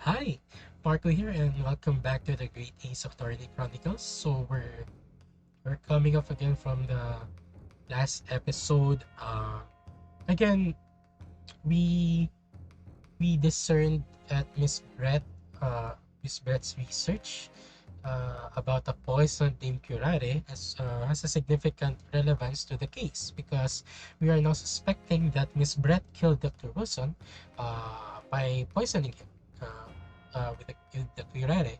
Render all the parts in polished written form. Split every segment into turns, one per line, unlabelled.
Hi, Marco here, and welcome back to the Great Ace of Chronicles. So we're coming up again from the last episode. Again, we we discerned at Miss Brett's research about a poison named curare has a significant relevance to the case because we are now suspecting that Miss Brett killed Dr. Wilson by poisoning him with the curare,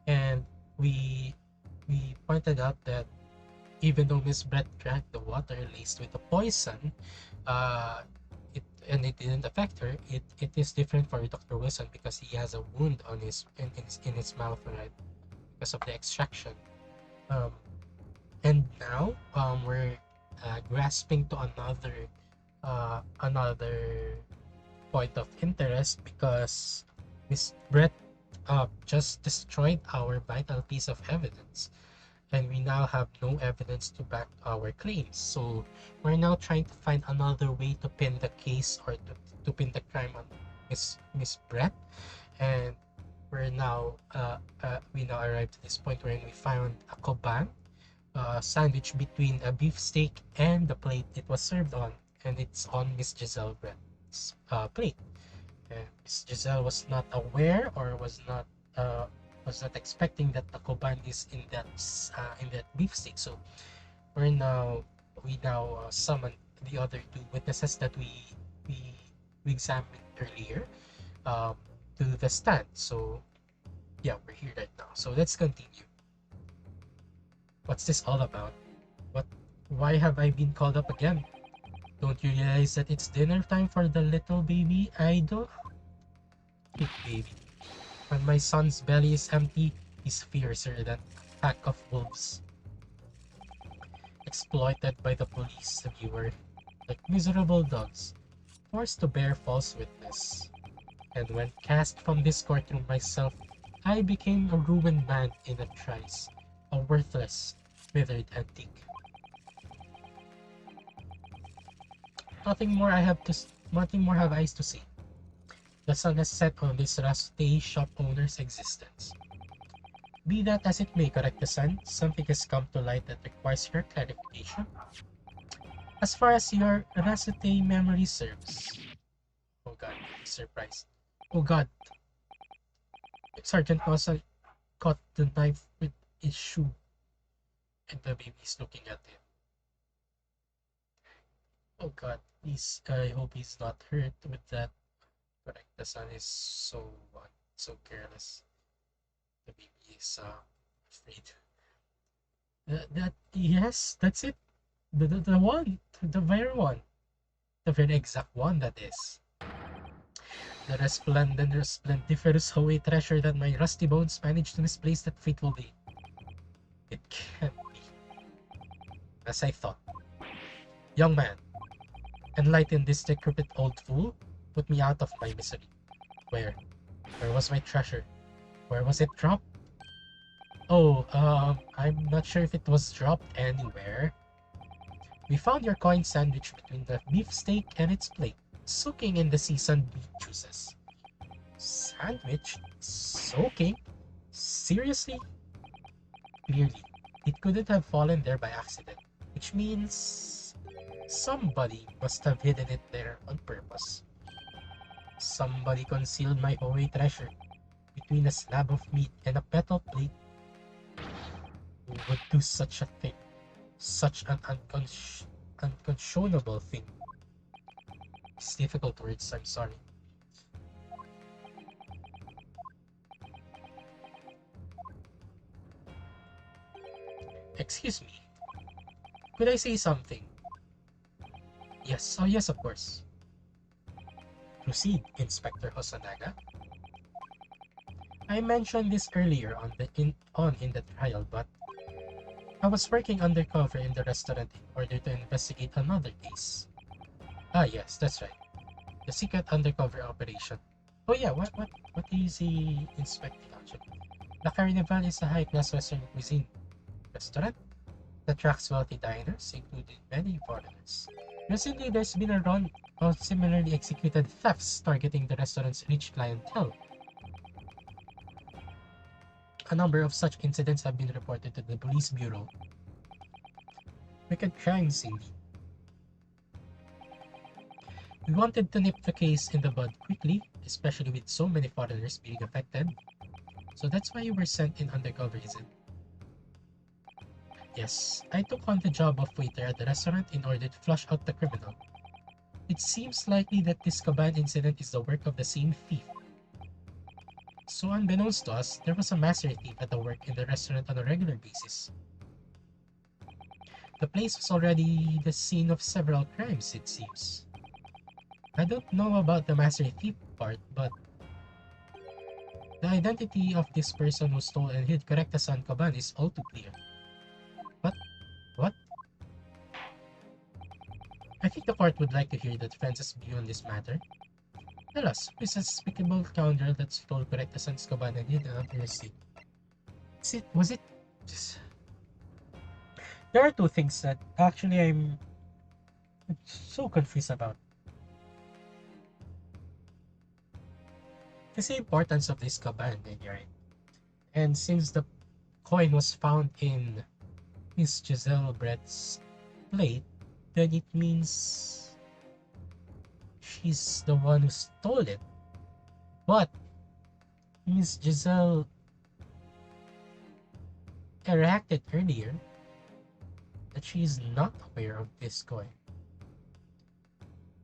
and we we pointed out that even though Miss Brett drank the water laced with the poison, uh, it didn't affect her. It is different for Dr. Wilson because he has a wound on his mouth, right? Because of the extraction. Um, and now we're grasping to another point of interest because Miss Brett just destroyed our vital piece of evidence, and we now have no evidence to back our claims. So we're now trying to find another way to pin the case or to pin the crime on Miss Brett, and we now arrived to this point where we found a koban sandwich between a beefsteak and the plate it was served on, and it's on Miss Giselle Brett's plate. And Miss Giselle was not aware or was not expecting that the koban is in that beefsteak. So we now summon the other two witnesses that we we examined earlier um, to the stand. So yeah, we're here right now. So let's continue. What's this all about? What? Why have I been called up again? Don't you realize that it's dinner time for the little baby idol? Big baby. When my son's belly is empty, he's fiercer than a pack of wolves, exploited by the police, the viewer, like miserable dogs, forced to bear false witness. And when cast from this courtroom myself, I became a ruined man in a trice, a worthless, withered antique. Nothing more have eyes to see. The sun has set on this rusty shop owner's existence. Be that as it may, correct the sun, something has come to light that requires your clarification. As far as your rusty memory serves. Oh god, surprise. Oh god, Sergeant Nozzle caught the knife with his shoe, and the baby's looking at him. Oh god, I hope he's not hurt with that. Correct, the son is so careless. The baby is afraid. Yes, that's it. The one, the very one, the very exact one that is. The resplendiferous Hoey treasure that my rusty bones managed to misplace that fateful day. It can't be. As I thought. Young man, enlighten this decrepit old fool. Put me out of my misery. Where? Where was my treasure? Where was it dropped? Oh, I'm not sure if it was dropped anywhere. We found your coin sandwich between the beefsteak and its plate, soaking in the seasoned beet juices. Sandwich? Soaking? Seriously? Clearly, it couldn't have fallen there by accident, which means somebody must have hidden it there on purpose. Somebody concealed my Hoey treasure between a slab of meat and a petal plate. Who would do such a thing? Such an unconscionable thing. It's difficult words, I'm sorry. Excuse me, could I say something? Yes, oh yes, of course. Proceed, Inspector Hosanaga. I mentioned this earlier in the trial, but I was working undercover in the restaurant in order to investigate another case. Ah, yes, that's right. The secret undercover operation. Oh yeah, what is he inspecting actually? The Carnival is a high-class Western cuisine restaurant that attracts wealthy diners, including many foreigners. Recently, there's been a run of similarly executed thefts targeting the restaurant's rich clientele. A number of such incidents have been reported to the police bureau. Wicked crime scene. We wanted to nip the case in the bud quickly, especially with so many foreigners being affected. So that's why you were sent in undercover, is it? Yes, I took on the job of waiter at the restaurant in order to flush out the criminal. It seems likely that this Caban incident is the work of the same thief. So unbeknownst to us, there was a master thief at the work in the restaurant on a regular basis. The place was already the scene of several crimes, it seems. I don't know about the master thief part, but the identity of this person who stole and hid Correctasan Caban is all too clear. What? What? I think the court would like to hear the defense's view on this matter. Tell us, who is a despicable scoundrel that stole Correctasan's Caban and hid another receipt? Was it just... There are two things that actually I'm so confused about. Kasi the importance of this Caban, right? And since the coin was found in Miss Giselle Brett's plate, then it means she's the one who stole it. But Miss Giselle reacted earlier that she is not aware of this coin.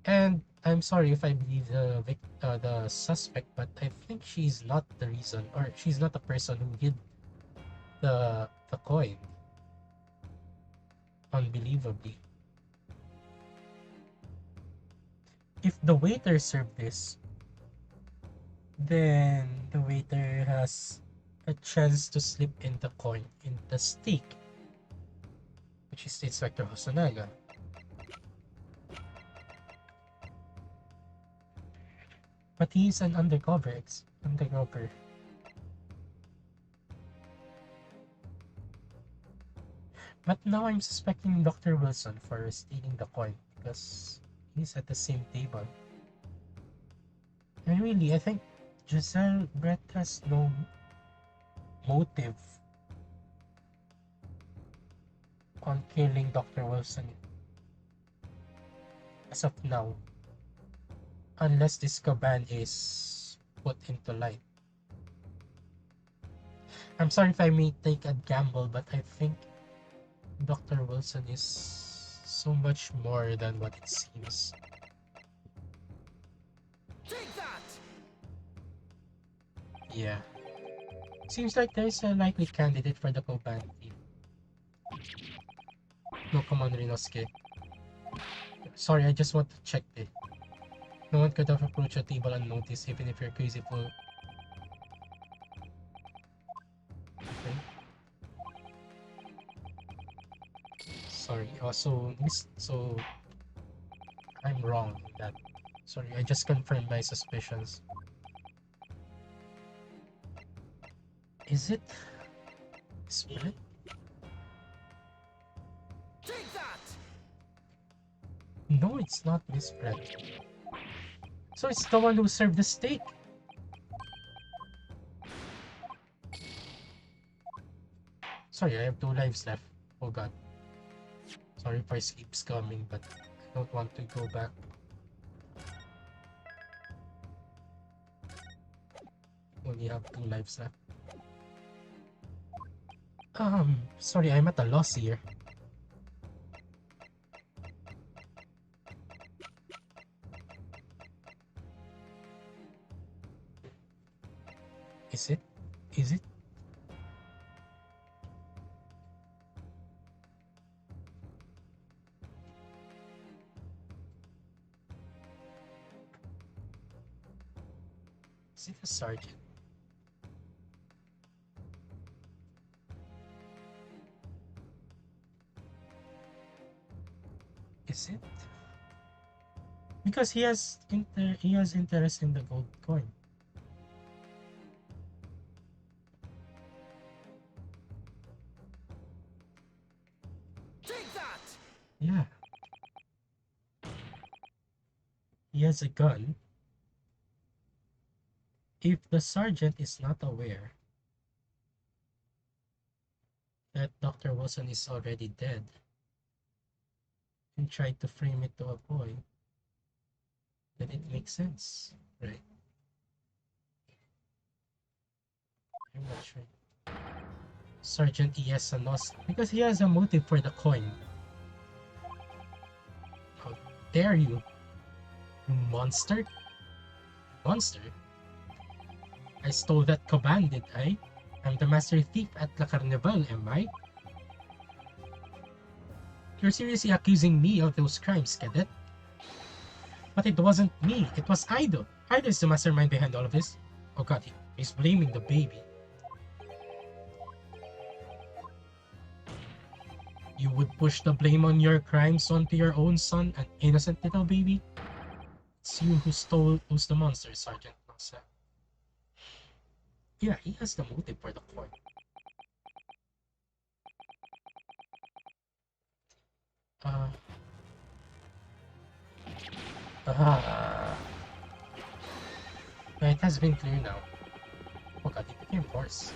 And I'm sorry if I believe the suspect, but I think she's not the reason, or she's not the person who hid the coin. Unbelievably. If the waiter served this, then the waiter has a chance to slip in the coin in the steak, which is Inspector Hosonaga. But he's an undercover. But now I'm suspecting Dr. Wilson for stealing the coin because he's at the same table. And really, I think Giselle Brett has no motive on killing Dr. Wilson as of now. Unless this Caban is put into light. I'm sorry if I may take a gamble, but I think Dr. Wilson is so much more than what it seems.
Take that!
Yeah. Seems like there's a likely candidate for the Caban team. No, come on, Rinosuke. Sorry, I just want to check it. No one could have approached a table unnoticed, even if you're crazy fool. Okay. Sorry. So I'm wrong in that. Sorry, I just confirmed my suspicions. Is it Spirit?
Take that!
No, it's not Miss Brett. So it's the one who served the steak. Sorry, I have 2 lives left. Oh god. Sorry if I keeps coming, but I don't want to go back. Only have 2 lives left. Sorry, I'm at a loss here. Is it? Is it? Is it a sergeant? Is it? Because he has interest in the gold coin.
Take that!
Yeah. He has a gun. If the sergeant is not aware, that Dr. Wilson is already dead and tried to frame it to a boy, then it makes sense, right? I'm not sure. Sergeant E.S. Sanos, because he has a motive for the coin. How dare you, you monster? Monster? I stole that Coban, did I? I'm the master thief at La Carnival, am I? You're seriously accusing me of those crimes, cadet? But it wasn't me, it was Aido. Aido is the mastermind behind all of this. Oh god, he's blaming the baby. You would push the blame on your crimes onto your own son, an innocent little baby? It's you who's the monster, Sergeant Nosa. Yeah, he has the motive for the coin. Uh, ah. It has been clear now. Oh god, it became worse.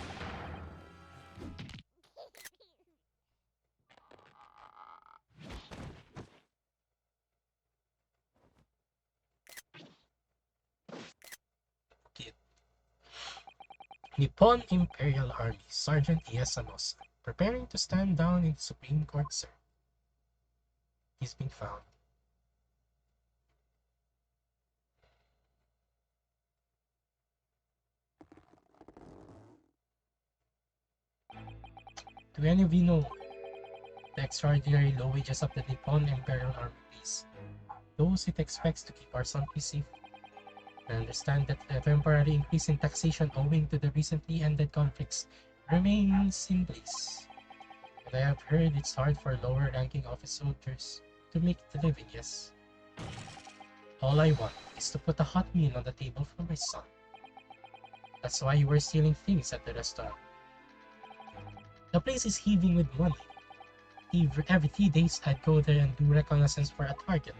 Kid. Nippon Imperial Army, Sergeant Iesanos, preparing to stand down in the Supreme Court, sir. He's been found. Do any of you know the extraordinary low wages of the Nippon Imperial Army, please? Those it expects to keep our country safe. I understand that the temporary increase in taxation owing to the recently ended conflicts remains in place. But I have heard it's hard for lower-ranking office soldiers to make the living, yes. All I want is to put a hot meal on the table for my son. That's why you were stealing things at the restaurant. The place is heaving with money. Every 3 days I'd go there and do reconnaissance for a target.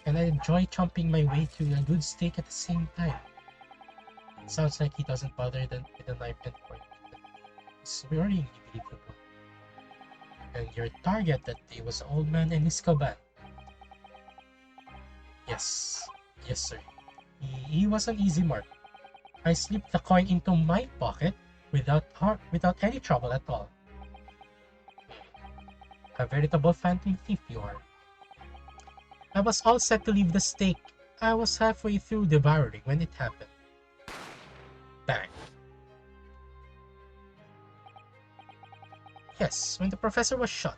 And I enjoy chomping my way through a good steak at the same time. It sounds like he doesn't bother with a knife and fork. It's worryingly believable. And your target that day was the old man and his caban. Yes, yes sir. He was an easy mark. I slipped the coin into my pocket without any trouble at all. A veritable phantom thief you are. I was all set to leave the steak. I was halfway through devouring when it happened. Bang. Yes, when the professor was shot.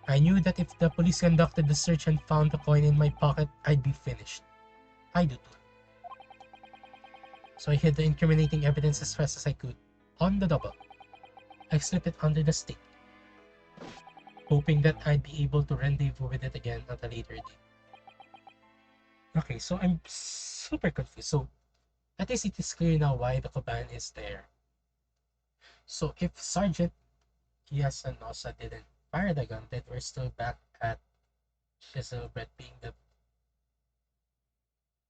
I knew that if the police conducted the search and found the coin in my pocket, I'd be finished. I do too. So I hid the incriminating evidence as fast as I could. On the double. I slipped it under the steak, hoping that I'd be able to rendezvous with it again at a later date. Okay, so I'm super confused. So at least it is clear now why the Coban is there. So if Sergeant Yasanosa didn't fire the gun, then we're still back at Shizelbret being the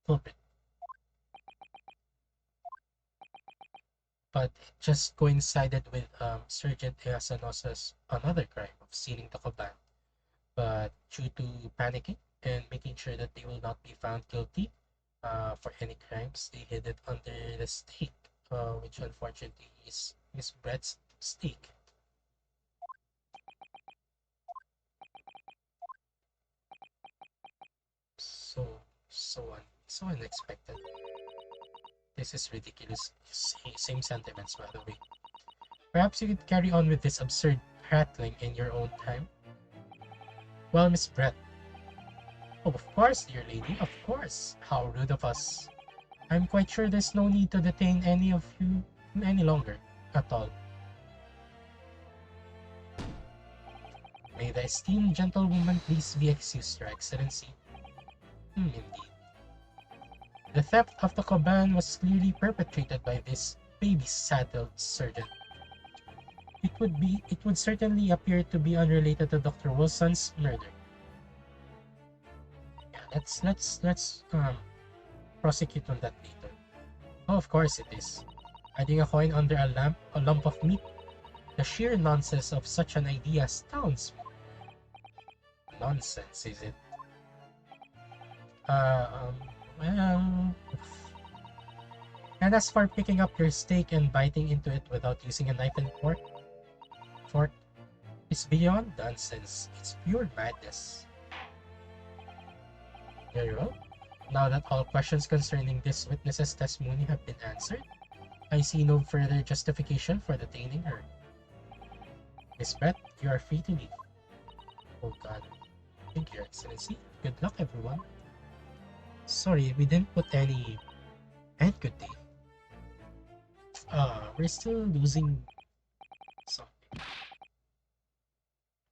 culprit. But it just coincided with Sergeant Yasanosa's another crime of stealing the Coban. But due to panicking and making sure that they will not be found guilty for any crimes, they hid it under the steak, which unfortunately is Miss Brett's steak. So unexpected. This is ridiculous. Same sentiments, by the way. Perhaps you could carry on with this absurd prattling in your own time. Well, Miss Brett. Oh, of course, dear lady, of course. How rude of us. I'm quite sure there's no need to detain any of you any longer, at all. May the esteemed gentlewoman please be excused, Your Excellency. Indeed. The theft of the Coban was clearly perpetrated by this baby-saddled sergeant. It would certainly appear to be unrelated to Dr. Wilson's murder. Yeah, let's prosecute on that later. Oh, of course it is. Hiding a coin under a lump of meat. The sheer nonsense of such an idea astounds me. Nonsense, is it? Well... And as for picking up your steak and biting into it without using a knife and fork, it's beyond nonsense. It's pure madness. Very well. Now that all questions concerning this witness's testimony have been answered, I see no further justification for detaining her. Miss Brett, you are free to leave. Oh God. Thank you, Your Excellency. Good luck, everyone. Sorry, we didn't put any... And good day. We're still losing something.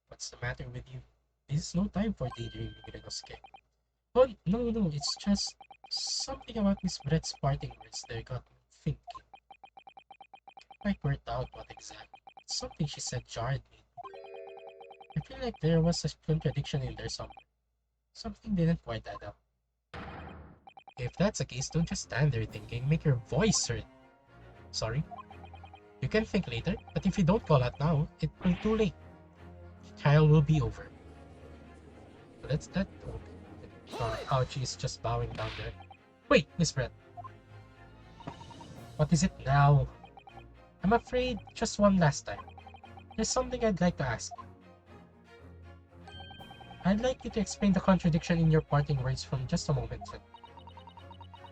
What's the matter with you? This is no time for daydreaming, Renosuke. Oh, no, it's just something about Miss Brett's parting words there got me thinking. I worked out what exactly. Something she said jarred me. I feel like there was a contradiction in there somewhere. Something didn't quite add up. If that's the case, don't just stand there thinking, make your voice heard. Sorry? You can think later, but if you don't call out now, it will be too late. The trial will be over. Let's that Ouchie is just bowing down there. Wait, Miss Brett. What is it now? I'm afraid just one last time. There's something I'd like to ask. I'd like you to explain the contradiction in your parting words from just a moment.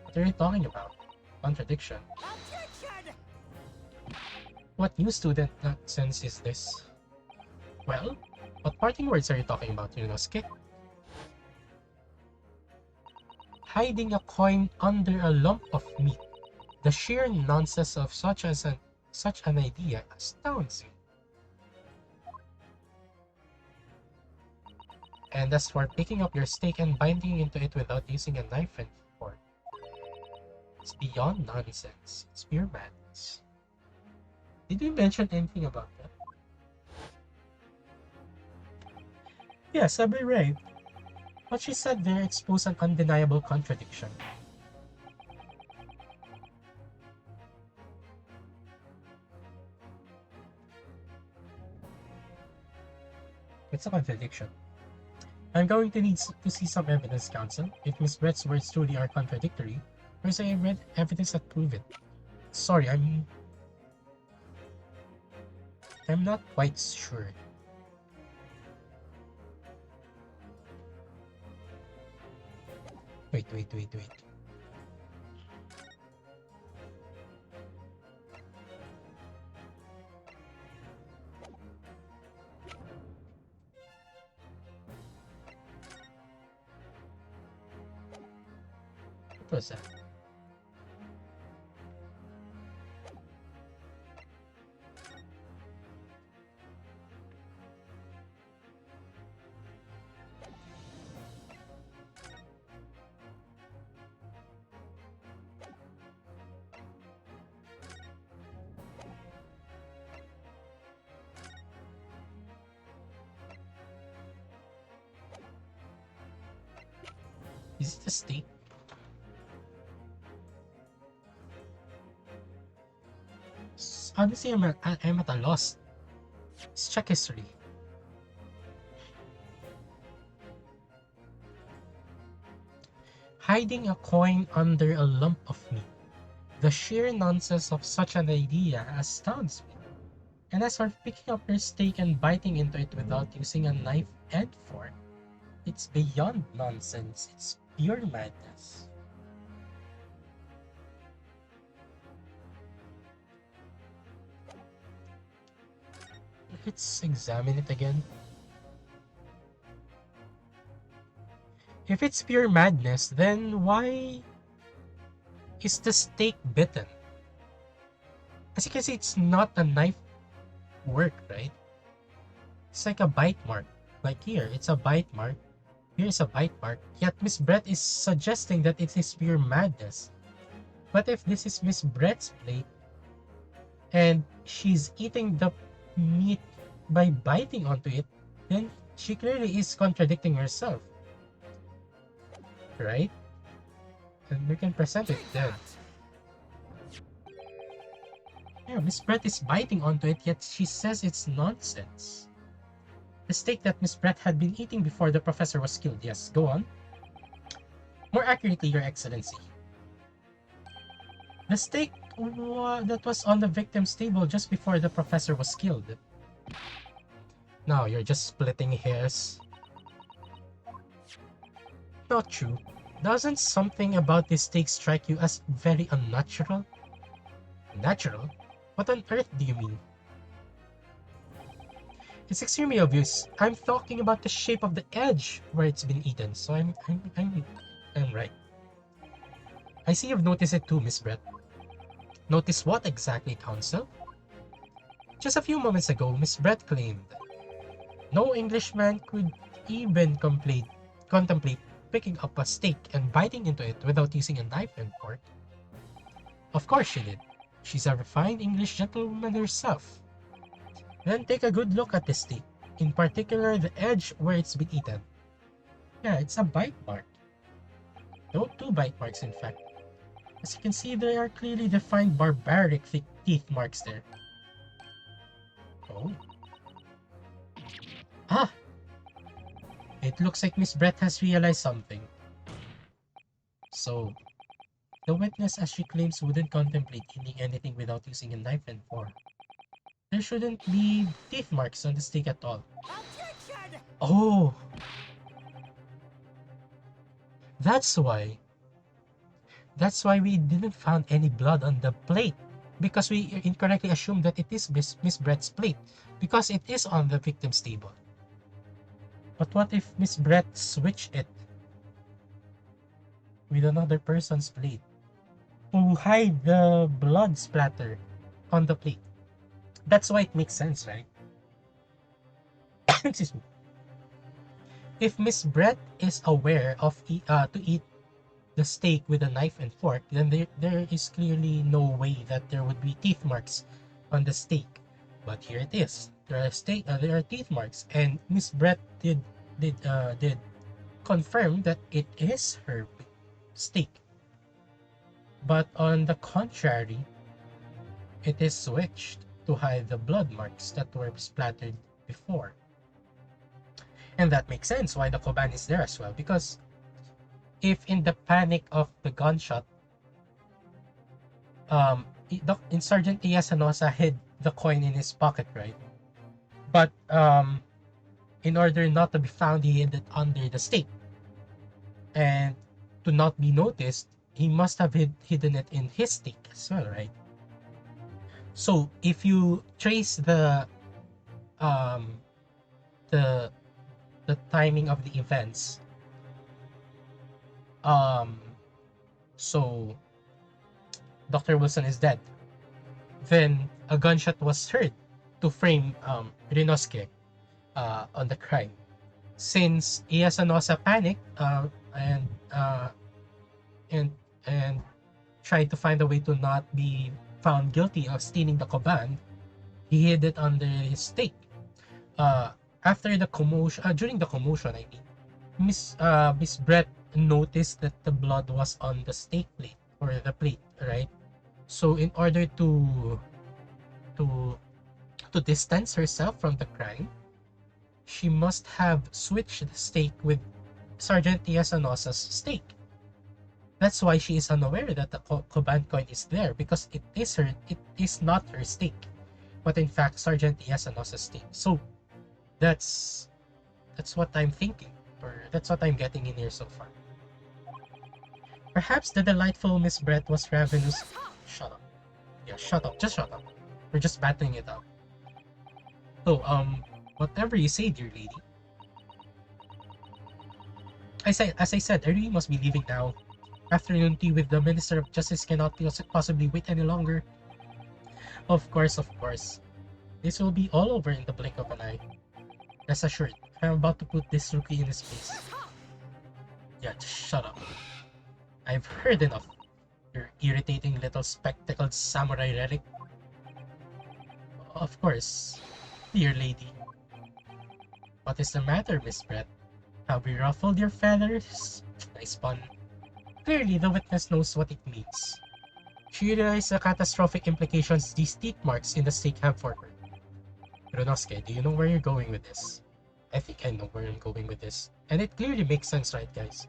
What are you talking about? Contradiction?
Objection!
What new student nonsense is this? Well, what parting words are you talking about, Yunosuke? Hiding a coin under a lump of meat. The sheer nonsense of such an idea astounds me. And as for picking up your steak and binding into it without using a knife and fork, it's beyond nonsense. It's pure madness. Did we mention anything about that? Yes, I'd be right. What she said there exposed an undeniable contradiction. It's a contradiction. I'm going to need to see some evidence, Counsel. If Miss Brett's words truly are contradictory, where's the evidence that prove it? Sorry, I'm not quite sure. Wait. What was that? Is it a state? Honestly, I'm at a loss. Let's check history. Hiding a coin under a lump of meat. The sheer nonsense of such an idea astounds me. And as for picking up your steak and biting into it without using a knife and fork, it's beyond nonsense. It's pure madness. Let's examine it again. If it's pure madness, then why is the steak bitten? As you can see, it's not a knife work, right? It's like a bite mark. Like here, it's a bite mark. Here's a bite mark. Yet Miss Brett is suggesting that it is pure madness. But if this is Miss Brett's plate, and she's eating the meat by biting onto it, then she clearly is contradicting herself. Right? And we can present it then. Yeah, Miss Brett is biting onto it, yet she says it's nonsense. The steak that Miss Brett had been eating before the professor was killed. Yes, go on. More accurately, Your Excellency. The steak that was on the victim's table just before the professor was killed. Now you're just splitting hairs. Not true. Doesn't something about this steak strike you as very unnatural? Natural? What on earth do you mean? It's extremely obvious. I'm talking about the shape of the edge where it's been eaten, so I'm right. I see you've noticed it too, Miss Brett. Notice what exactly, Counsel? Just a few moments ago, Miss Brett claimed no Englishman could even contemplate picking up a steak and biting into it without using a knife and fork. Of course she did. She's a refined English gentlewoman herself. Then take a good look at the steak, in particular the edge where it's been eaten. Yeah, it's a bite mark. No, two bite marks in fact. As you can see, there are clearly defined barbaric teeth marks there. Oh. Ah! It looks like Miss Brett has realized something. So, the witness, as she claims, wouldn't contemplate eating anything without using a knife and fork. There shouldn't be teeth marks on the steak at all.
Objection!
Oh! That's why. That's why we didn't find any blood on the plate. Because we incorrectly assumed that it is Miss Brett's plate. Because it is on the victim's table. But what if Miss Brett switched it with another person's plate to hide the blood splatter on the plate? That's why it makes sense, right? Excuse me. If Miss Brett is aware of to eat the steak with a knife and fork, then there is clearly no way that there would be teeth marks on the steak. But here it is. There are teeth marks, and Miss Brett did confirm that it is her steak. But on the contrary, it is switched to hide the blood marks that were splattered before. And that makes sense why the Koban is there as well, because if in the panic of the gunshot, in Sergeant Iyasanosa hid the coin in his pocket, right? But in order not to be found, he hid it under the steak. And to not be noticed, he must have hidden it in his steak as well, right? So if you trace um, the the timing of the events, um, so Dr. Wilson is dead. Then a gunshot was heard to frame Rinosuke on the crime. Since Iyasanosa panicked and uh, and and tried to find a way to not be found guilty of stealing the Koban, he hid it under his steak. Uh, After the commotion, during the commotion, I mean, Miss Brett noticed that the blood was on the steak plate or the plate, right? So in order to to distance herself from the crime, she must have switched the steak with Sergeant Iyasanosa's steak. That's why she is unaware that the Koban coin is there, because it is not her steak, but in fact Sergeant Iyasanosa's steak. So that's what I'm thinking, or that's what I'm getting in here so far. Perhaps the delightful Miss Brett was ravenous. Shut up. Yeah, shut up. Just shut up. We're just battling it out. So, whatever you say, dear lady. As I said, I really must be leaving now. Afternoon tea with the Minister of Justice cannot possibly wait any longer. Of course, of course. This will be all over in the blink of an eye. Rest assured, I'm about to put this rookie in his place. Yeah, just shut up. I've heard enough. Your irritating little spectacled samurai relic. Of course, dear lady. What is the matter, Miss Brett? Have we ruffled your feathers? Nice pun. Clearly, the witness knows what it means. She realized the catastrophic implications these teeth marks in the stake have for her. Runosuke, do you know where you're going with this? I think I know where I'm going with this. And it clearly makes sense, right, guys?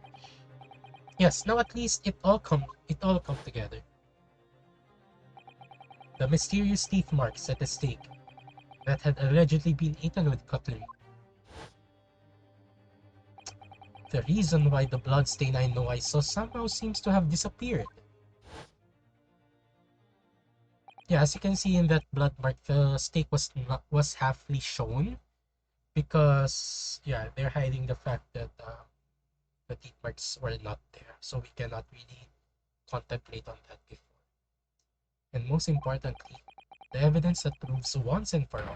Yes, now at least it all come together. The mysterious teeth marks at the stake that had allegedly been eaten with cutlery. The reason why the bloodstain I know I saw somehow seems to have disappeared. Yeah, as you can see in that blood mark, the stake was halfly shown because yeah, they're hiding the fact that the teeth marks were not there, so we cannot really contemplate on that before. And most importantly, the evidence that proves once and for all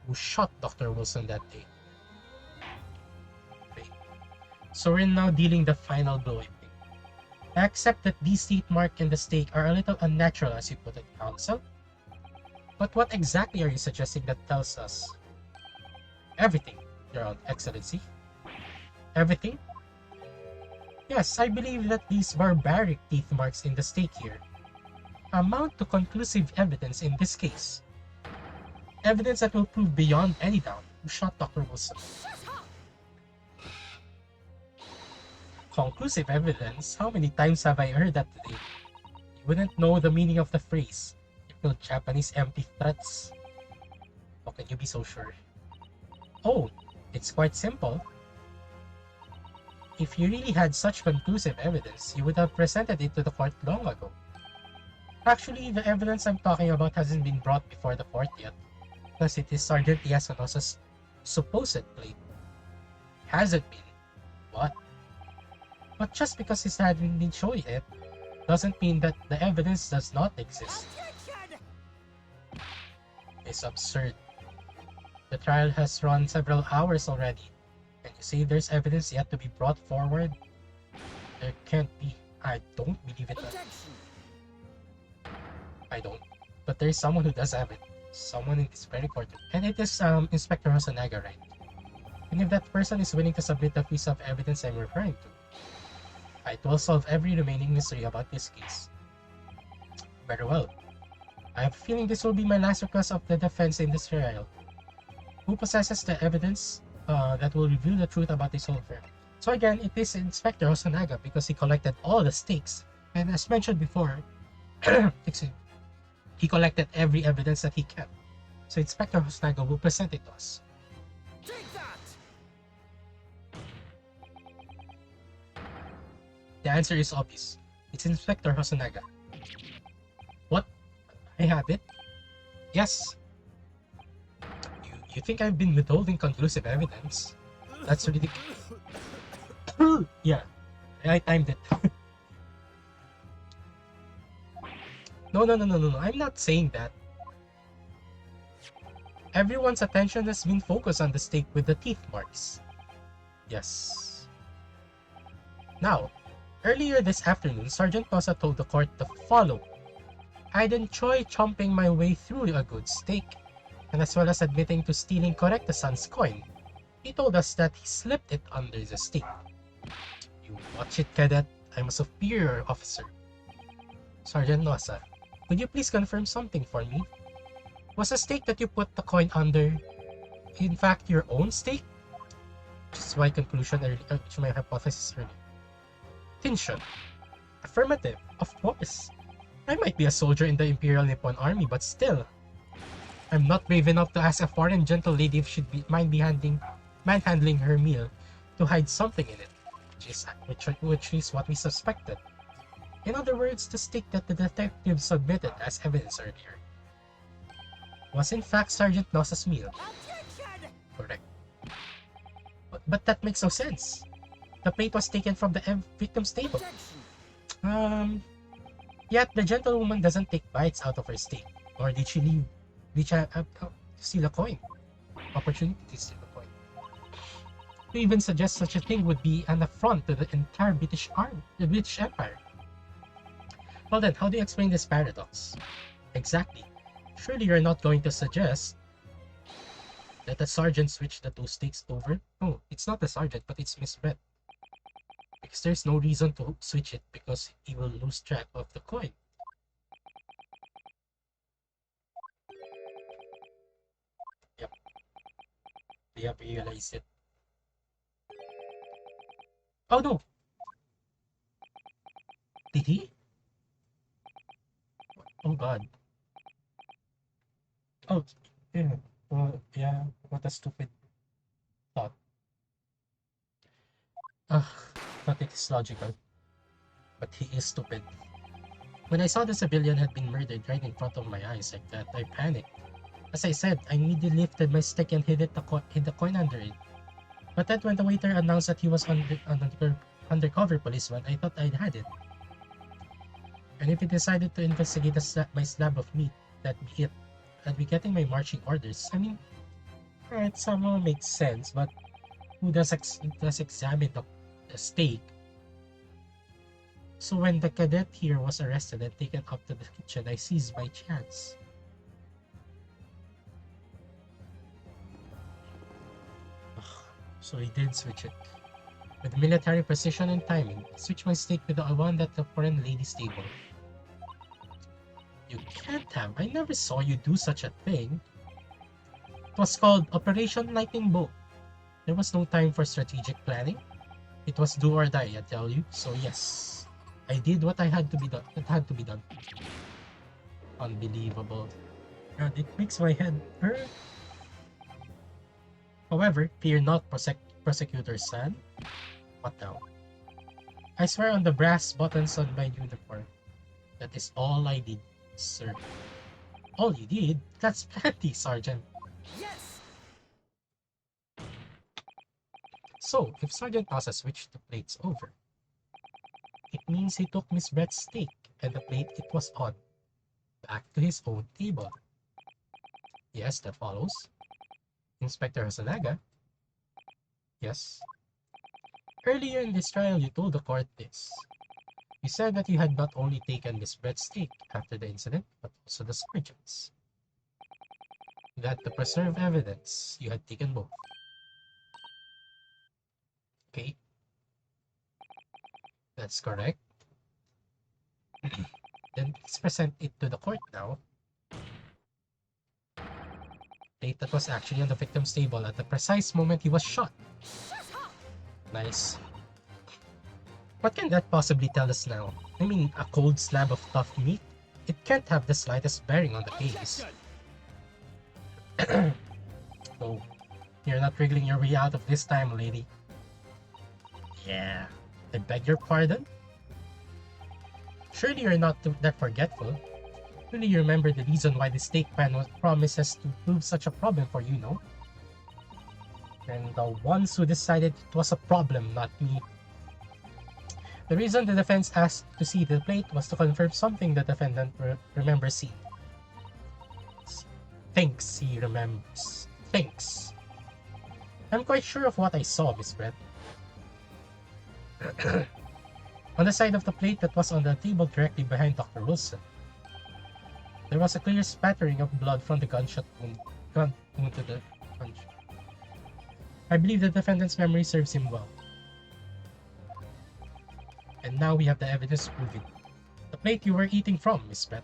who shot Dr. Wilson that day. Okay. So we're now dealing the final blow, I think. I accept that these teeth mark and the stake are a little unnatural as you put it, counsel. But what exactly are you suggesting that tells us? Everything, Your Excellency. Everything? Yes, I believe that these barbaric teeth marks in the stake here amount to conclusive evidence in this case. Evidence that will prove beyond any doubt who shot Dr. Wilson. Conclusive evidence? How many times have I heard that today? You wouldn't know the meaning of the phrase. Typical Japanese empty threats. How can you be so sure? Oh, it's quite simple. If you really had such conclusive evidence, you would have presented it to the court long ago. Actually, the evidence I'm talking about hasn't been brought before the court yet, because it is Sergeant Yasunosa's supposed plate. Hasn't been. What? But just because he hadn't been shown it, doesn't mean that the evidence does not exist. It's absurd. The trial has run several hours already, and you say there's evidence yet to be brought forward? There can't be. I don't believe it. I don't. But there's someone who does have it. Someone in this very courtroom. And it is Inspector Hosonaga, right? And if that person is willing to submit the piece of evidence I'm referring to, it will solve every remaining mystery about this case. Very well. I have a feeling this will be my last request of the defense in this trial. Who possesses the evidence that will reveal the truth about this whole affair? So again, it is Inspector Hosonaga because he collected all the stakes. And as mentioned before, excuse me, he collected every evidence that he can. So Inspector Hosonaga will present it to us.
Take that!
The answer is obvious. It's Inspector Hosonaga. What? I have it? Yes. You think I've been withholding conclusive evidence? That's ridiculous. Yeah, I timed it. No, I'm not saying that. Everyone's attention has been focused on the stake with the teeth marks. Yes. Now, earlier this afternoon, Sergeant Nosa told the court the following. I'd enjoy chomping my way through a good steak, and as well as admitting to stealing Correctasan's coin, he told us that he slipped it under the steak. You watch it, cadet. I'm a superior officer. Sergeant Nosa, could you please confirm something for me? Was the stake that you put the coin under, in fact, your own stake? Which is my conclusion earlier, which is my hypothesis earlier. Tinshin. Affirmative, of course. I might be a soldier in the Imperial Nippon Army, but still. I'm not brave enough to ask a foreign gentle lady if she'd mind manhandling her meal to hide something in it, which is what we suspected. In other words, the stake that the detective submitted as evidence earlier was in fact Sergeant Nosa's meal. Correct. But that makes no sense. The plate was taken from the victim's table. Yet the gentlewoman doesn't take bites out of her steak, nor did she steal a coin. Opportunity to steal a coin. To even suggest such a thing would be an affront to the entire British Empire. Well then, how do you explain this paradox? Exactly. Surely you're not going to suggest that the sergeant switched the two stakes over? No, it's not the sergeant, but it's Miss Brett. Because there's no reason to switch it because he will lose track of the coin. have realized it. Oh no! Did he? Oh god. Oh, yeah. Well, yeah, what a stupid thought. Ugh, but it is logical. But he is stupid. When I saw the civilian had been murdered right in front of my eyes like that, I panicked. As I said, I immediately lifted my stick and hid the coin under it. But then when the waiter announced that he was an undercover policeman, I thought I'd had it. And if he decided to investigate my slab of meat, that'd be it. I'd be getting my marching orders. I mean, it somehow makes sense, but who does examine the steak? So when the cadet here was arrested and taken up to the kitchen, I seized my chance. So he did switch it. With military precision and timing, I switched my steak with the one at the foreign lady's table. You can't have. I never saw you do such a thing. It was called Operation Lightning Bolt. There was no time for strategic planning. It was do or die, I tell you. So yes, I did what I had to be done. It had to be done. Unbelievable. God, it makes my head hurt. However, fear not, Prosecutor San. What now? I swear on the brass buttons on my uniform. That is all I did, sir. All you did? That's plenty, Sergeant.
Yes!
So, if Sergeant Asa switched the plates over, it means he took Miss Brett's steak and the plate it was on back to his own table. Yes, that follows. Inspector Hasanaga. Yes. Earlier in this trial, you told the court this. You said that you had not only taken Miss Brett's steak after the incident, but also the sergeant's. That to preserve evidence, you had taken both. Okay, that's correct. Then let's present it to the court now. Plate that was actually on the victim's table at the precise moment he was shot. Nice. What can that possibly tell us now? I mean, a cold slab of tough meat? It can't have the slightest bearing on the case. Oh, you're not wriggling your way out of this time, lady. Yeah, I beg your pardon? Surely you're not that forgetful. Surely you remember the reason why the steak pan was promises to prove such a problem for you, no? And the ones who decided it was a problem, not me. The reason the defense asked to see the plate was to confirm something the defendant remembers seeing. Thinks he remembers. Thinks. I'm quite sure of what I saw, Miss Brett. On the side of the plate that was on the table directly behind Dr. Wilson, there was a clear spattering of blood from the gun wound to the punch. I believe the defendant's memory serves him well. And now we have the evidence to prove it. The plate you were eating from, Miss Brett.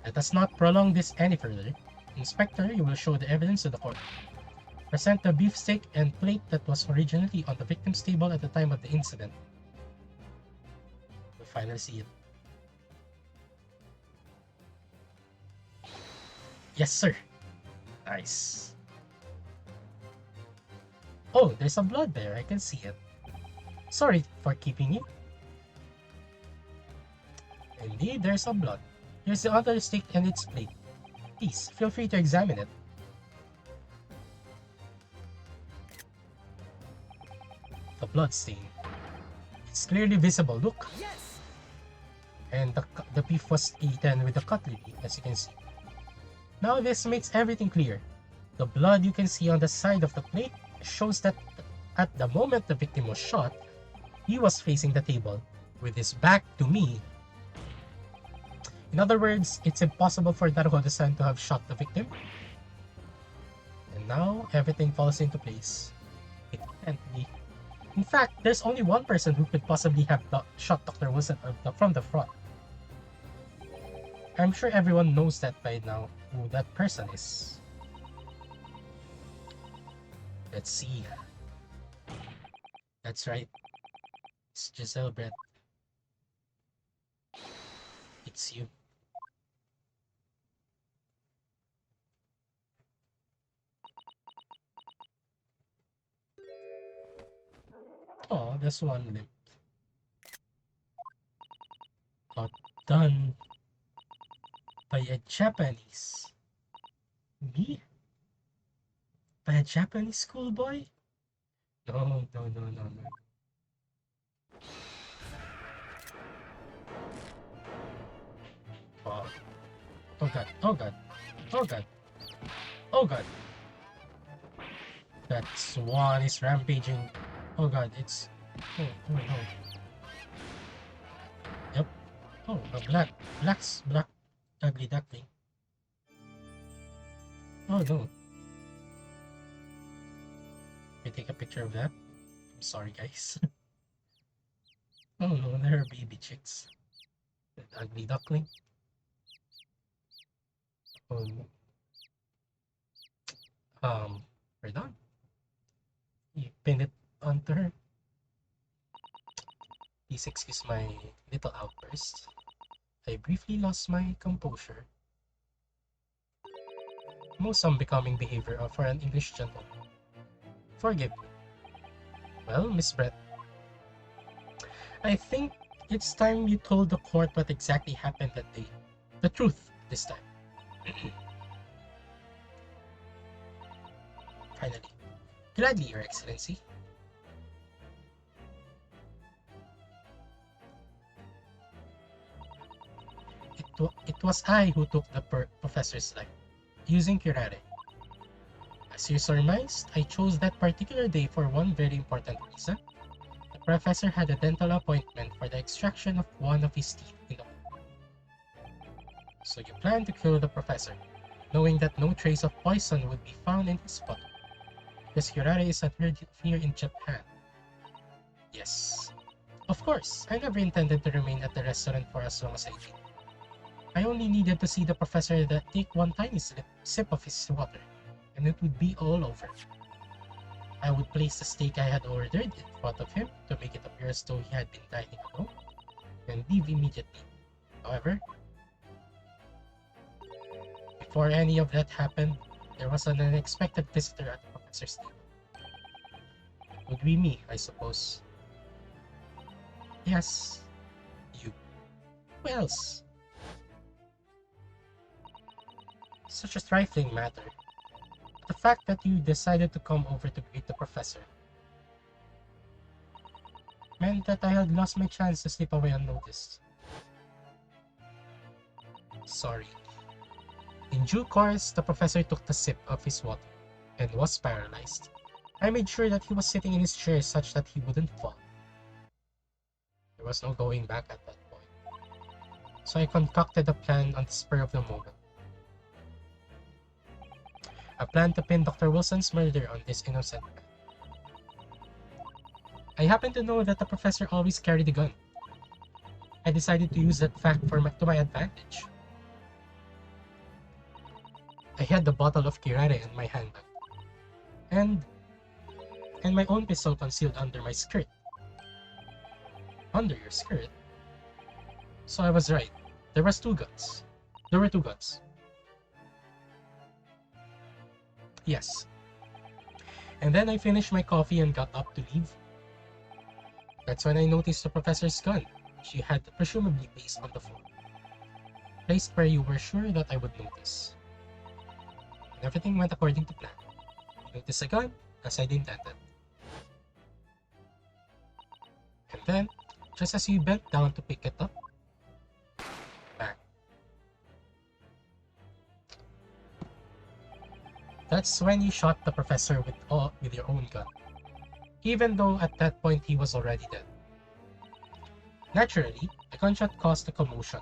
Let us not prolong this any further. Inspector, you will show the evidence to the court. Present the beefsteak and plate that was originally on the victim's table at the time of the incident. We'll finally see it. Yes, sir. Nice. Oh, there's some blood there. I can see it. Sorry for keeping you. Indeed, there's some blood. Here's the other steak and its plate. Please, feel free to examine it. The blood stain. It's clearly visible, look.
Yes!
And the beef was eaten with the cutlery, as you can see. Now this makes everything clear. The blood you can see on the side of the plate shows that at the moment the victim was shot, he was facing the table, with his back to me. In other words, it's impossible for Daruhodo-san to have shot the victim. And now, everything falls into place. It can't be. In fact, there's only one person who could possibly have shot Dr. Wilson from the front. I'm sure everyone knows that by now, who that person is. Let's see. That's right. It's Giselle Brett. It's you. Oh, this one limp. Done by a Japanese. Me? By a Japanese schoolboy? No, no, no, no, no. Oh, oh god, oh god, oh god, oh god. That swan is rampaging. Oh god, it's... Oh, oh no. Yep. Oh, a black ugly duckling. Oh no. Can we take a picture of that? I'm sorry, guys. Oh no, there are baby chicks. That ugly duckling. Oh no. We're done. You pin it onto her. Please excuse my little outburst. I briefly lost my composure. Most unbecoming behavior for an English gentleman. Forgive me. Well, Miss Brett, I think it's time you told the court what exactly happened that day. The truth this time. Finally. Gladly, Your Excellency. It was I who took the professor's life, using curare. As you surmised, I chose that particular day for one very important reason. The professor had a dental appointment for the extraction of one of his teeth in the hole. So you planned to kill the professor, knowing that no trace of poison would be found in his bottle. Because curare is unheard of here in Japan. Yes. Of course, I never intended to remain at the restaurant for as long as I did. I only needed to see the professor take one tiny sip of his water, and it would be all over. I would place the steak I had ordered in front of him to make it appear as though he had been dining alone, and leave immediately. However, before any of that happened, there was an unexpected visitor at the professor's table. It would be me, I suppose. Yes, you. Who else? Such a trifling matter. The fact that you decided to come over to greet the professor meant that I had lost my chance to slip away unnoticed. Sorry. In due course, the professor took the sip of his water and was paralyzed. I made sure that he was sitting in his chair such that he wouldn't fall. There was no going back at that point. So I concocted a plan on the spur of the moment. A plan to pin Dr. Wilson's murder on this innocent man. I happened to know that the professor always carried a gun. I decided to use that fact to my advantage. I had the bottle of curare in my handbag, and my own pistol concealed under my skirt. Under your skirt? So I was right. There were two guns. Yes. And then I finished my coffee and got up to leave. That's when I noticed the professor's gun, which you had presumably placed on the floor. Placed where you were sure that I would notice. And everything went according to plan. I noticed the gun, as I'd intended. And then, just as you bent down to pick it up, bang. That's when you shot the professor with your own gun, even though at that point he was already dead. Naturally, the gunshot caused a commotion,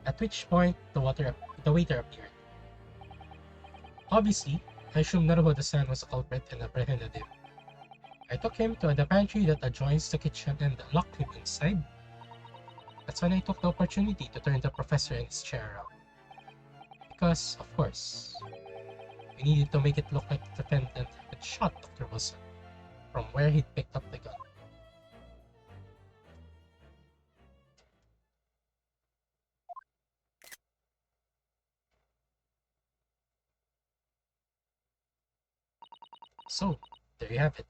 at which point the waiter appeared. Obviously, I assumed Naruhodo-san was a culprit and apprehended him. I took him to the pantry that adjoins the kitchen and locked him inside. That's when I took the opportunity to turn the professor in his chair around. Because, of course, We needed to make it look like the defendant had shot Dr. Wilson from where he'd picked up the gun. So, there you have it.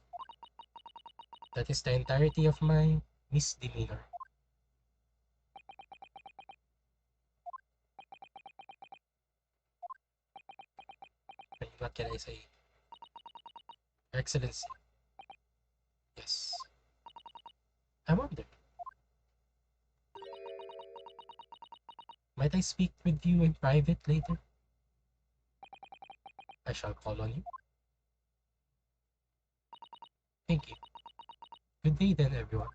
That is the entirety of my misdemeanor. What can I say? Your Excellency. Yes. I wonder, might I speak with you in private later? I shall call on you. Thank you. Good day then, everyone.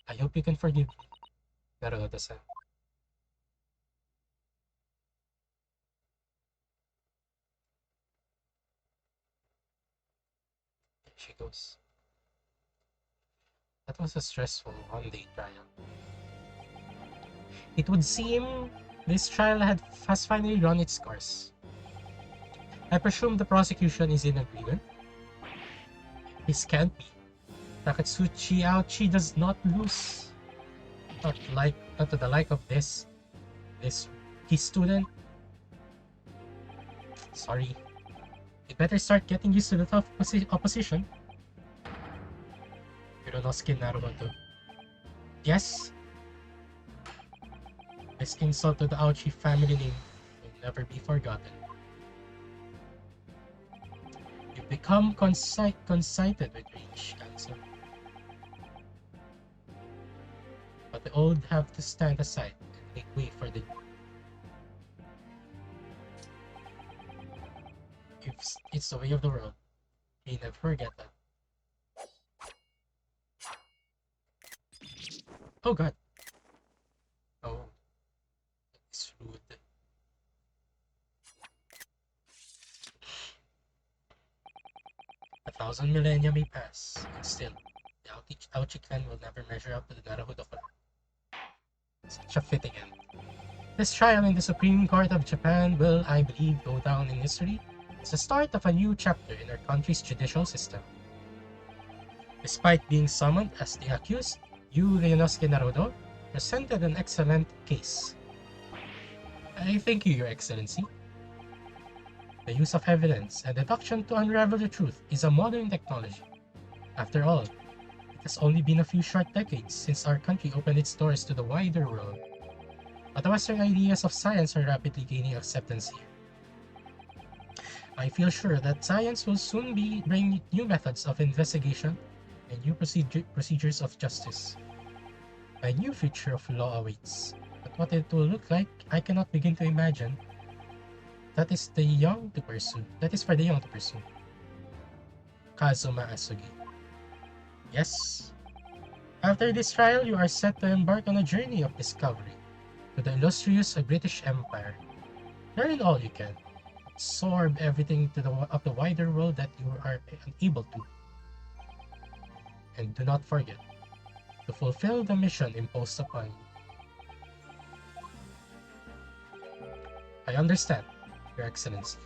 I hope you can forgive me, Naruto-san. There she goes. That was a stressful one-day trial. It would seem this trial has finally run its course. I presume the prosecution is in agreement. This can't be. Takatsuchi Aochi does not lose. Not to the like of this his student. Sorry. You better start getting used to the tough opposition. Kuronosuke Naruhodo. Yes? This insult to the Aochi family name will never be forgotten. You become concited with rage, Kanso. But the old have to stand aside and make way for the new. It's the way of the world. You never forget that. Oh god. Oh. It's rude. A thousand millennia may pass, and still, the Aochi clan will never measure up to the Naruhodo clan. Such a fitting end. This trial in the Supreme Court of Japan will, I believe, go down in history as the start of a new chapter in our country's judicial system. Despite being summoned as the accused, you, Ryunosuke Naruto, presented an excellent case. I thank you, Your Excellency. The use of evidence and deduction to unravel the truth is a modern technology. After all, it has only been a few short decades since our country opened its doors to the wider world. But the Western ideas of science are rapidly gaining acceptance here. I feel sure that science will soon bring new methods of investigation and new procedures of justice. A new future of law awaits, but what it will look like, I cannot begin to imagine. That is for the young to pursue. Kazuma Asugi. Yes. After this trial, you are set to embark on a journey of discovery to the illustrious British Empire. Learn all you can. Absorb everything of the wider world that you are unable to. And do not forget to fulfill the mission imposed upon you. I understand, Your Excellency.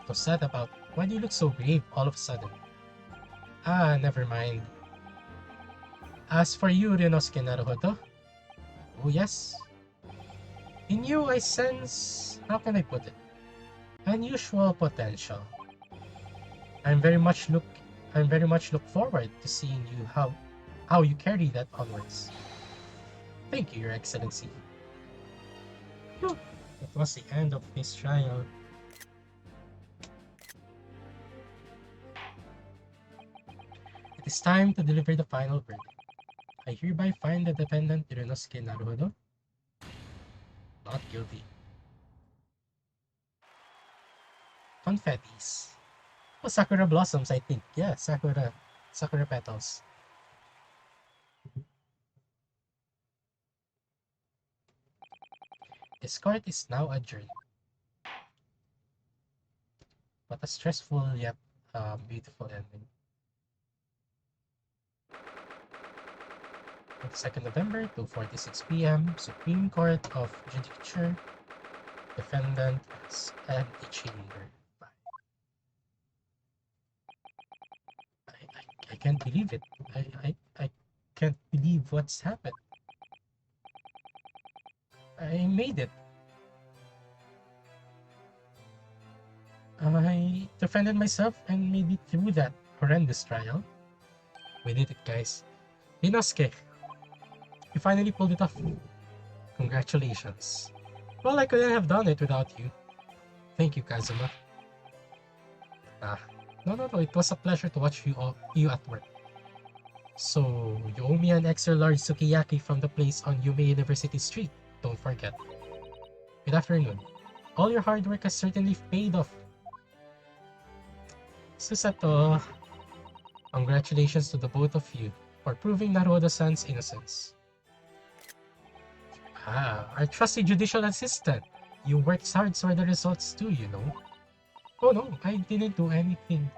So sad about why do you look so grave all of a sudden? Ah, never mind. As for you, Ryunosuke Naruhodo, oh yes. In you I sense, how can I put it? Unusual potential. I'm very much look forward to seeing you how you carry that onwards. Thank you, Your Excellency. Whew. That was the end of this trial. It is time to deliver the final verdict. I hereby find the defendant Ryunosuke Naruhodo not guilty. Confettis. Oh, sakura blossoms, I think. Yeah, sakura petals. This court is now adjourned. What a stressful yet beautiful ending. 22nd November, 2:46 p.m. Supreme Court of Judicature, Defendant's antechamber. I can't believe it. I can't believe what's happened. I made it. I defended myself and made it through that horrendous trial. We did it, guys. Inosuke, you finally pulled it off. Congratulations. Well, I couldn't have done it without you. Thank you, Kazuma. Ah, no. It was a pleasure to watch you at work. So, you owe me an extra large sukiyaki from the place on Yume University Street. Don't forget. Good afternoon. All your hard work has certainly paid off. Susato, congratulations to the both of you for proving Naruto-san's innocence. Ah, our trusty judicial assistant. You worked hard for the results too, you know. Oh no, I didn't do anything.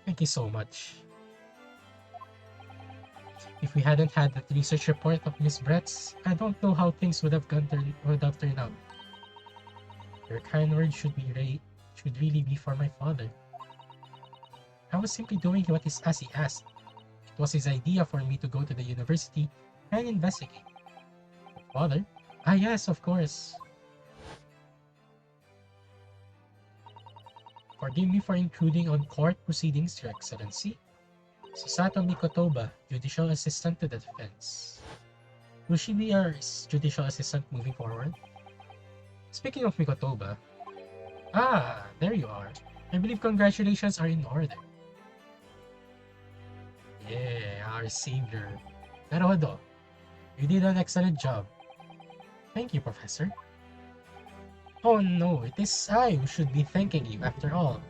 Thank you so much. If we hadn't had that research report of Miss Brett's, I don't know how things would have turned out. Your kind words should really be for my father. I was simply doing as he asked. It was his idea for me to go to the university and investigate. Father? Ah yes, of course. Forgive me for intruding on court proceedings, Your Excellency. Susato Mikotoba, Judicial Assistant to the Defense. Will she be our Judicial Assistant moving forward? Speaking of Mikotoba, there you are. I believe congratulations are in order. Yeah, our savior. Naruto, you did an excellent job. Thank you, Professor. Oh no, it is I who should be thanking you after all.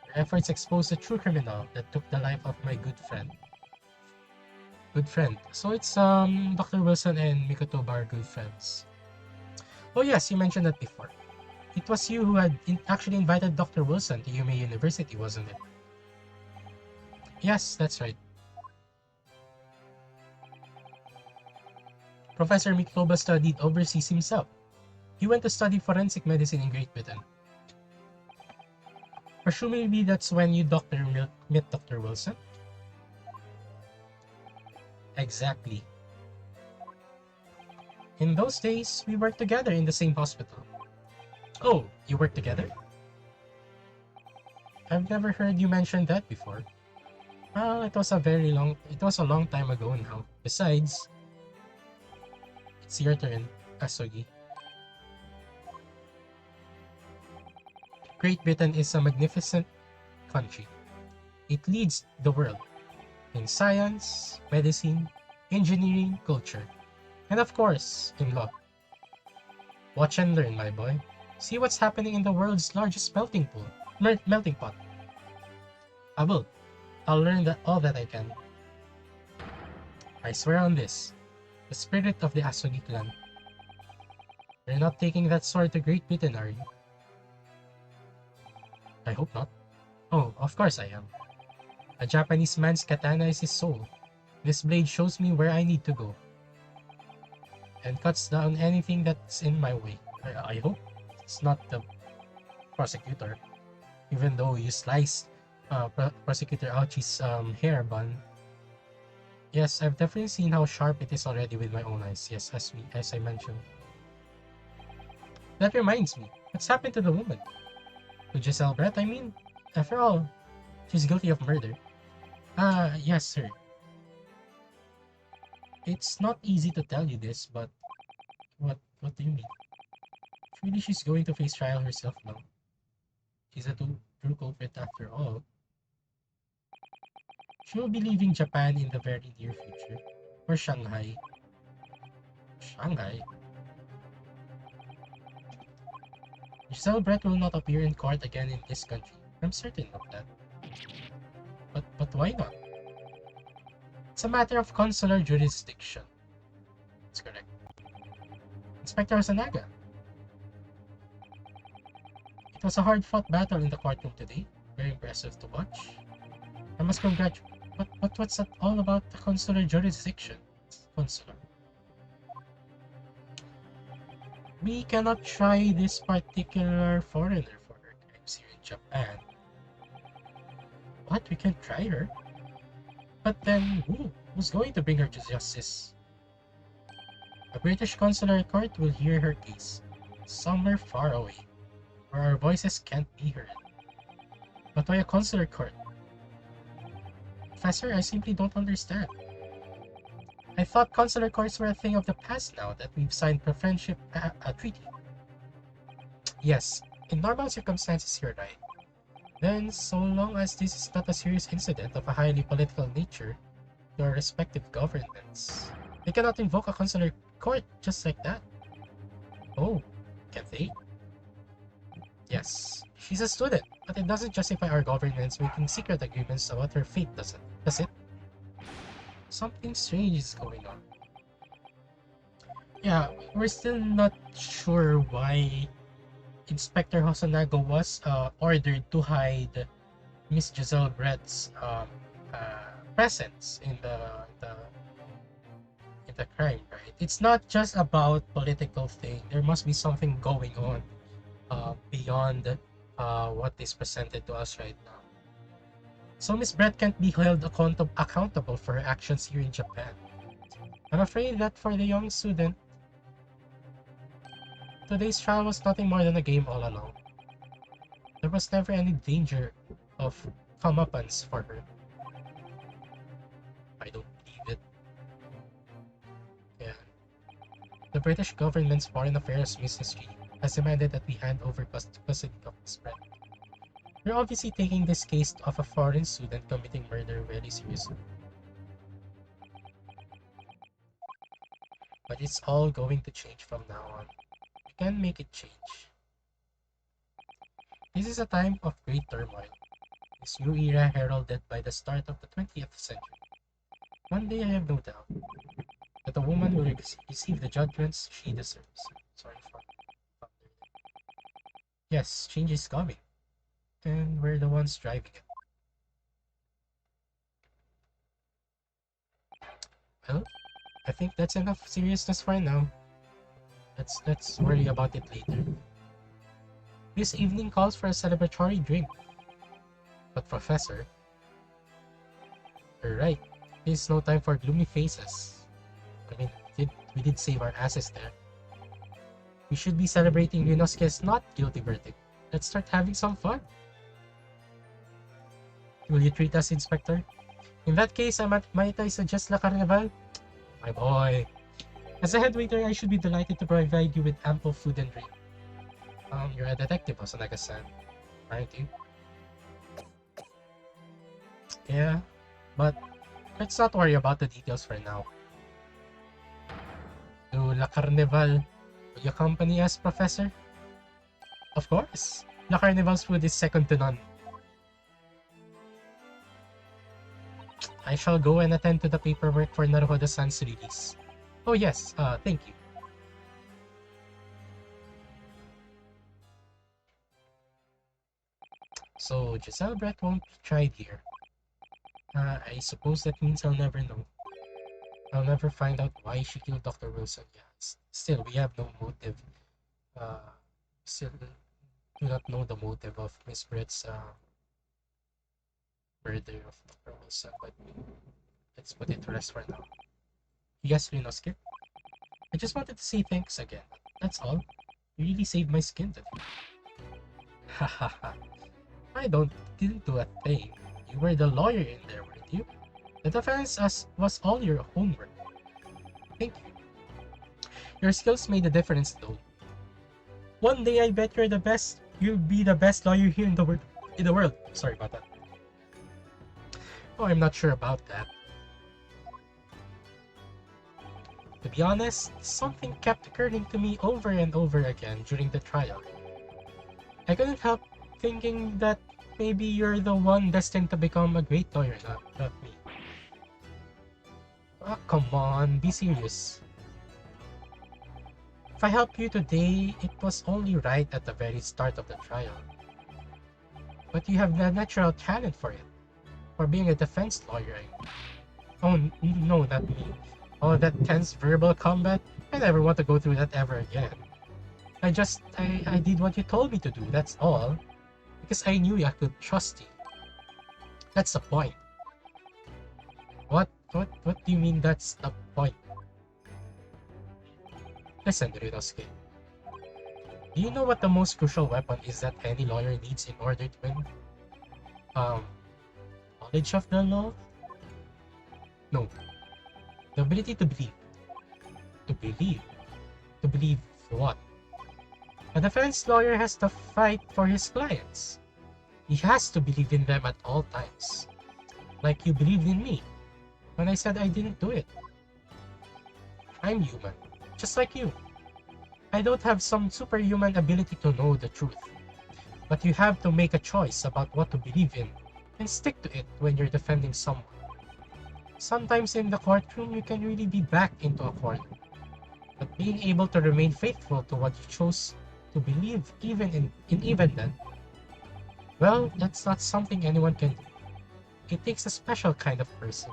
Your efforts exposed the true criminal that took the life of my good friend. Good friend. So it's Dr. Wilson and Mikotoba are good friends. Oh yes, you mentioned that before. It was you who had actually invited Dr. Wilson to Yume University, wasn't it? Yes, that's right. Professor Mikotoba studied overseas himself. He went to study forensic medicine in Great Britain. Presumably that's when you met Dr. Wilson? Exactly. In those days, we worked together in the same hospital. Oh, you worked together? I've never heard you mention that before. Well, it was a long time ago now. Besides, it's your turn, Asogi. Great Britain is a magnificent country. It leads the world in science, medicine, engineering, culture, and of course, in law. Watch and learn, my boy. See what's happening in the world's largest melting pot. I will. I'll learn all that I can. I swear on this, the spirit of the Asogi clan. You're not taking that sword to Great Britain, are you? I hope not. Oh, of course I am. A Japanese man's katana is his soul. This blade shows me where I need to go. And cuts down anything that's in my way. I hope it's not the prosecutor. Even though you sliced Prosecutor Ouchie's hair bun. Yes, I've definitely seen how sharp it is already with my own eyes. Yes, as I mentioned. That reminds me, what's happened to the woman? To Giselle Brett, I mean? After all, she's guilty of murder. Yes, sir. It's not easy to tell you this, but what do you mean? Surely she's going to face trial herself now. She's a true culprit after all. She will be leaving Japan in the very near future. Or Shanghai. Shanghai? Giselle Brett will not appear in court again in this country. I'm certain of that. But why not? It's a matter of consular jurisdiction. That's correct. Inspector Osanaga. It was a hard-fought battle in the courtroom today. Very impressive to watch. I must congratulate. What's that all about the consular jurisdiction? Consular. We cannot try this particular foreigner for her crimes here in Japan. What? We can try her? But then who's going to bring her to justice? A British consular court will hear her case, somewhere far away, where our voices can't be heard. But why a consular court? Professor, I simply don't understand. I thought consular courts were a thing of the past now that we've signed a friendship treaty. Yes, in normal circumstances you're right. Then, so long as this is not a serious incident of a highly political nature, your respective governments, they cannot invoke a consular court just like that. Oh, can they? Yes, she's a student, but it doesn't justify our governments making secret agreements about her fate, does it? Something strange is going on. Yeah, we're still not sure why Inspector Hosonaga was ordered to hide Miss Giselle Brett's presence in the crime, right? It's not just about political thing. There must be something going on beyond what is presented to us right now. So Miss Brett can't be held accountable for her actions here in Japan. I'm afraid that for the young student, today's trial was nothing more than a game all along. There was never any danger of comeuppance for her. I don't believe it. Yeah. The British government's Foreign Affairs Ministry has demanded that we hand over custody of Miss Brett. We're obviously taking this case of a foreign student committing murder very seriously. But it's all going to change from now on. We can make it change. This is a time of great turmoil. This new era heralded by the start of the 20th century. One day I have no doubt that a woman will receive the judgments she deserves. Sorry for Yes, change is coming. And we're the ones driving it. Well, I think that's enough seriousness for now. Let's worry about it later. This evening calls for a celebratory drink. But Professor, you're right. This is no time for gloomy faces. I mean, we did save our asses there. We should be celebrating Ryunosuke's not guilty verdict. Let's start having some fun. Will you treat us, Inspector? In that case, might I suggest La Carnival? My boy. As a head waiter, I should be delighted to provide you with ample food and drink. You're a detective, Hosonaga-san, aren't you? Yeah, but let's not worry about the details for now. To La Carnival, will you accompany us, Professor? Of course. La Carnival's food is second to none. I shall go and attend to the paperwork for Naruhodo-san's release. Oh yes, thank you. So Giselle Brett won't be tried here. I suppose that means I'll never know. I'll never find out why she killed Dr. Wilson. Yeah, still, we have no motive. Still do not know the motive of Miss Brett's murder of Dr. Wilson, but let's put it to rest for now. Yes, Ryunosuke? I just wanted to say thanks again. That's all. You really saved my skin today. Hahaha. I didn't do a thing. You were the lawyer in there, weren't you? The defense was all your homework. Thank you. Your skills made a difference though. One day I bet you'll be the best lawyer here in the world. Sorry about that. Oh, I'm not sure about that. To be honest, something kept occurring to me over and over again during the trial. I couldn't help thinking that maybe you're the one destined to become a great lawyer, not me. Oh, come on, be serious. If I helped you today, it was only right at the very start of the trial. But you have the natural talent for it. For being a defense lawyer. Oh, no, not me. Oh, that tense verbal combat? I never want to go through that ever again. I did what you told me to do, that's all. Because I knew I could trust you. That's the point. What do you mean that's the point? Listen, Ryunosuke. Do you know what the most crucial weapon is that any lawyer needs in order to win? Um, Knowledge of the law? No. The ability to believe. To believe? To believe what? A defense lawyer has to fight for his clients. He has to believe in them at all times. Like you believed in me when I said I didn't do it. I'm human, just like you. I don't have some superhuman ability to know the truth. But you have to make a choice about what to believe in and stick to it when you're defending someone. Sometimes in the courtroom, you can really be backed into a corner. But being able to remain faithful to what you chose to believe, even then, well, that's not something anyone can do. It takes a special kind of person.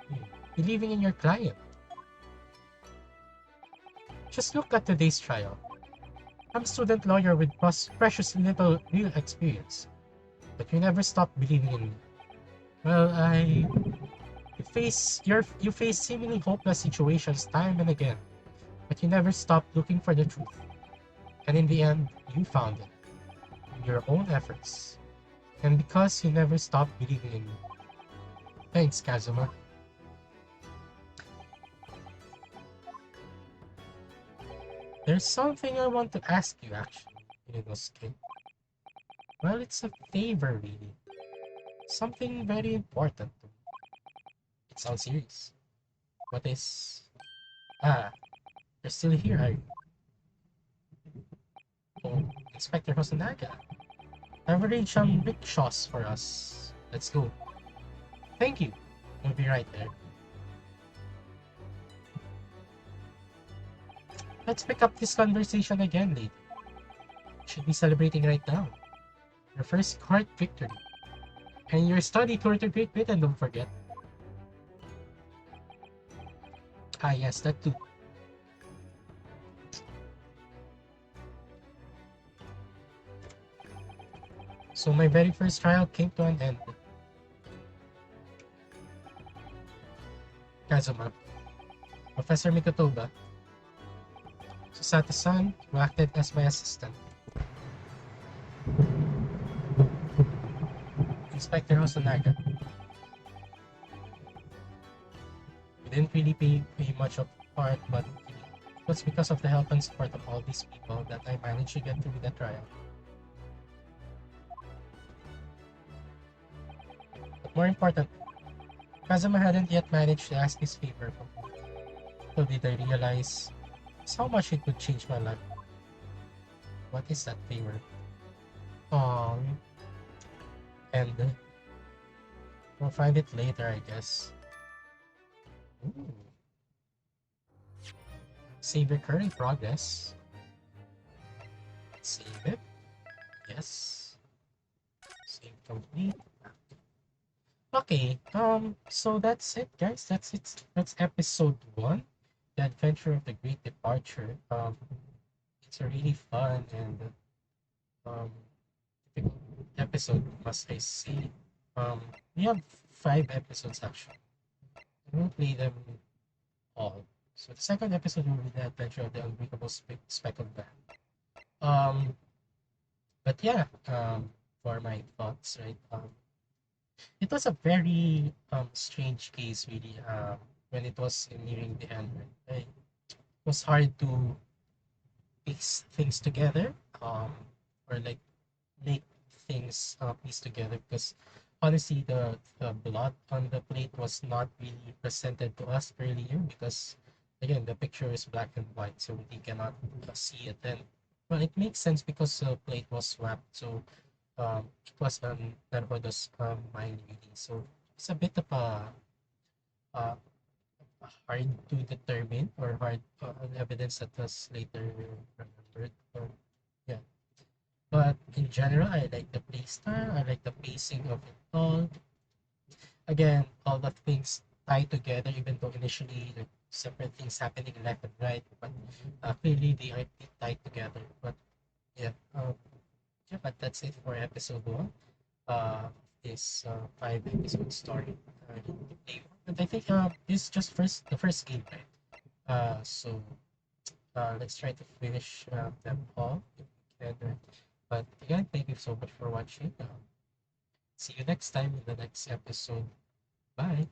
Hmm. Believing in your client. Just look at today's trial. I'm a student lawyer with precious little real experience, but you never stop believing in me. Well, you face seemingly hopeless situations time and again, but you never stop looking for the truth. And in the end, you found it in your own efforts. And because you never stopped believing in me. Thanks, Kazuma. There's something I want to ask you actually, Inosuke. Well, it's a favor really. Something very important to me. It sounds serious. What is... Ah, you're still here, are you? Oh, Inspector Hosonaga. I've arranged some rickshaws for us. Let's go. Thank you. We'll be right there. Let's pick up this conversation again later. Should be celebrating right now. Your first court victory. And your study tour to Great Britain, don't forget. Ah yes, that too. So my very first trial came to an end. Kazuma, Professor Mikotoba, Susato-san, who acted as my assistant, Inspector Hosonaga. We didn't really pay much of part, but it was because of the help and support of all these people that I managed to get through the trial. But more important, Kazuma hadn't yet managed to ask this favor from me. So did I realize how much it would change my life. What is that favor? And we'll find it later, I guess. Ooh. Save your current progress. Save it. Yes. Save complete. Okay, so that's it, guys. That's it. That's episode 1, The Adventure of the Great Departure. It's a really fun and um difficult episode, must I say. We have 5 episodes actually. I will play them all. So the second episode will be The Adventure of the Unbreakable Speckled Band. Um, but yeah, for my thoughts, right? It was a very strange case, really. When it was nearing the end, right? It was hard to piece things together, or like make things piece together because honestly, the blood on the plate was not really presented to us earlier because again the picture is black and white, so we cannot see it. And well, it makes sense because the plate was swapped, so it was on Narhoda's mind really. So it's a bit of a hard to determine or hard evidence that was later remembered. Yeah. But in general, I like the play style. I like the pacing of it all. Again, all the things tie together, even though initially like separate things happening left and right, but clearly they are tied together. But yeah, yeah, but that's it for episode one. This 5 episode story. And I think this is just the first game, right? So let's try to finish them all if we can. But again, thank you so much for watching. See you next time in the next episode. Bye.